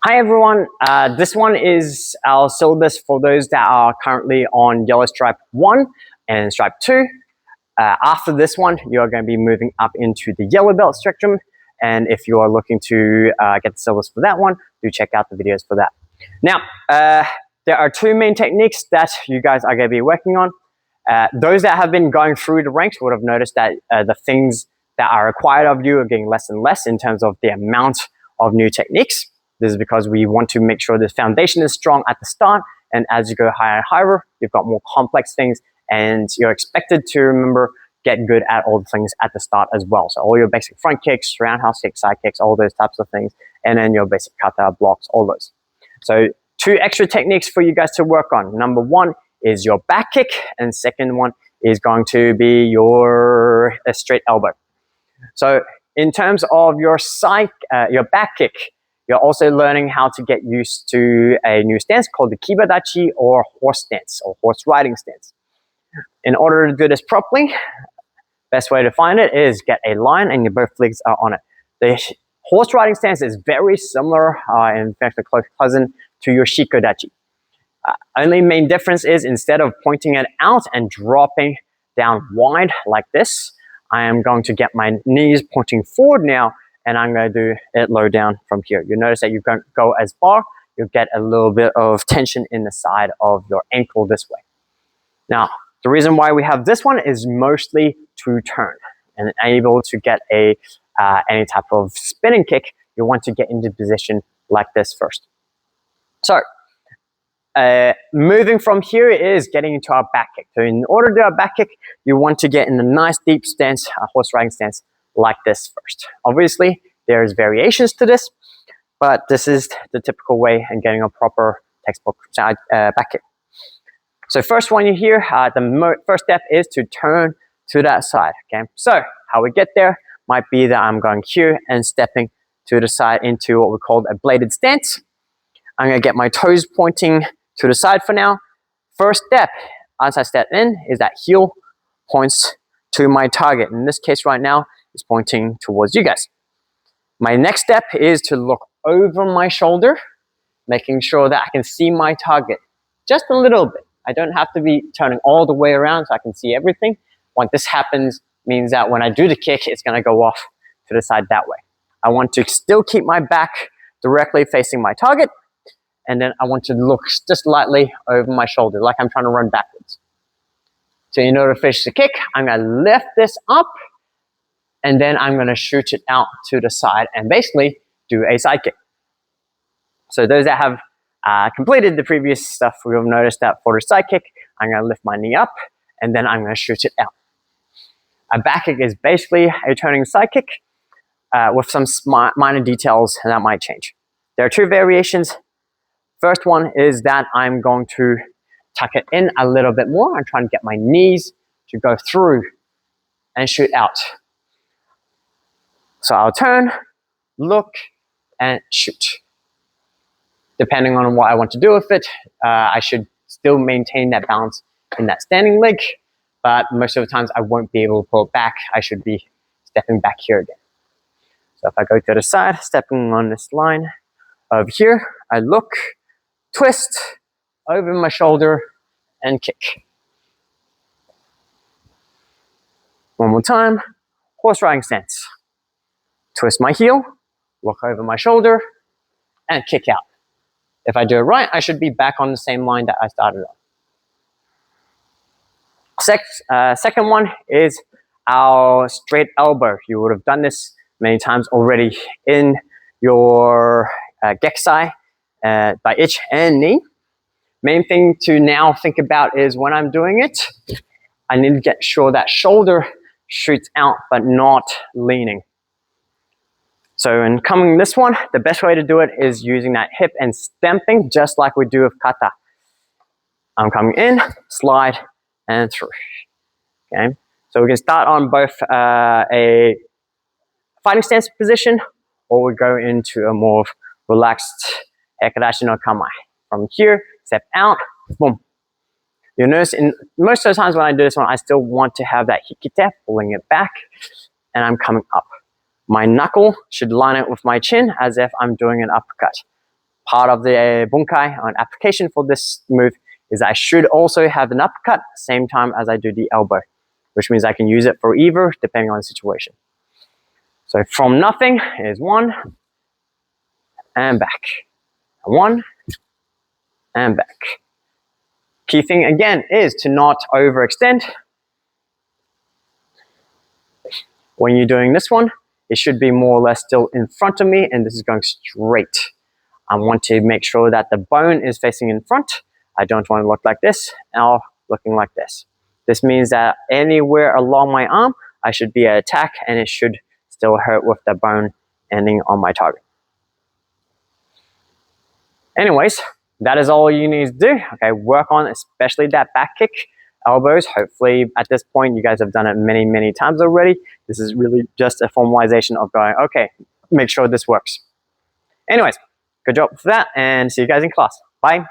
Hi everyone, this one is our syllabus for those that are currently on Yellow Stripe 1 and Stripe 2. After this one, you are going to be moving up into the Yellow Belt spectrum, and if you are looking to get the syllabus for that one, do check out the videos for that. Now, there are two main techniques that you guys are going to be working on. Those that have been going through the ranks would have noticed that the things that are required of you are getting less and less in terms of the amount of new techniques. This is because we want to make sure the foundation is strong at the start, and as you go higher and higher, you've got more complex things, and you're expected to remember, get good at all the things at the start as well. So all your basic front kicks, roundhouse kicks, side kicks, all those types of things, and then your basic kata, blocks, all those. So two extra techniques for you guys to work on. Number one is your back kick, and second one is going to be your straight elbow. So in terms of your back kick, you're also learning how to get used to a new stance called the kibadachi, or horse stance, or horse riding stance. In order to do this properly, best way to find it is get a line and your both legs are on it. The horse riding stance is very similar, in fact a close cousin to your shikodachi. Only main difference is instead of pointing it out and dropping down wide like this, I am going to get my knees pointing forward now, and I'm going to do it low down from here. You'll notice that you don't go as far. You'll get a little bit of tension in the side of your ankle this way. Now, the reason why we have this one is mostly to turn and able to get any type of spinning kick. You want to get into position like this first. So, moving from here is getting into our back kick. So in order to do our back kick, you want to get in a nice deep stance, a horse riding stance like this first. Obviously, there's variations to this, but this is the typical way in getting a proper textbook back kick. So first one you hear, the first step is to turn to that side, okay? So how we get there might be that I'm going here and stepping to the side into what we call a bladed stance. I'm gonna get my toes pointing to the side for now. First step, as I step in, is that heel points to my target. In this case right now, it's pointing towards you guys. My next step is to look over my shoulder, making sure that I can see my target just a little bit. I don't have to be turning all the way around so I can see everything. When this happens, means that when I do the kick, it's gonna go off to the side that way. I want to still keep my back directly facing my target, and then I want to look just lightly over my shoulder, like I'm trying to run backwards. So in order to finish the kick, I'm gonna lift this up, and then I'm gonna shoot it out to the side and basically do a side kick. So those that have completed the previous stuff, we have noticed that for the side kick, I'm gonna lift my knee up, and then I'm gonna shoot it out. A back kick is basically a turning side kick with some minor details that might change. There are two variations. First one is that I'm going to tuck it in a little bit more. I'm trying to get my knees to go through and shoot out. So I'll turn, look, and shoot. Depending on what I want to do with it, I should still maintain that balance in that standing leg, but most of the times I won't be able to pull it back. I should be stepping back here again. So if I go to the side, stepping on this line over here, I look, twist, over my shoulder, and kick. One more time, horse riding stance. Twist my heel, look over my shoulder, and kick out. If I do it right, I should be back on the same line that I started on. Second one is our straight elbow. You would have done this many times already in your Gekisai by ich and knee. Main thing to now think about is when I'm doing it, I need to get sure that shoulder shoots out but not leaning. So in coming this one, the best way to do it is using that hip and stamping just like we do with kata. I'm coming in, slide, and through. Okay, so we can start on both a fighting stance position, or we go into a more relaxed hekadashi no kamae. From here, step out, boom. You'll notice in most of the times when I do this one, I still want to have that hikite, pulling it back, and I'm coming up. My knuckle should line up with my chin as if I'm doing an uppercut. part of the bunkai on application for this move is I should also have an uppercut same time as I do the elbow, which means I can use it for either depending on the situation. So from nothing is 1 and back, 1 and back. Key thing again is to not overextend. When you're doing this one, it should be more or less still in front of me, and this is going straight. I want to make sure that the bone is facing in front. I don't want to look like this or looking like this. This means that anywhere along my arm, I should be at attack, and it should still hurt with the bone ending on my target. Anyways, that is all you need to do. Okay, work on especially that back kick, elbows. Hopefully at this point you guys have done it many, many times already. This is really just a formalization of going, okay, make sure this works. Anyways, good job for that, and see you guys in class. Bye.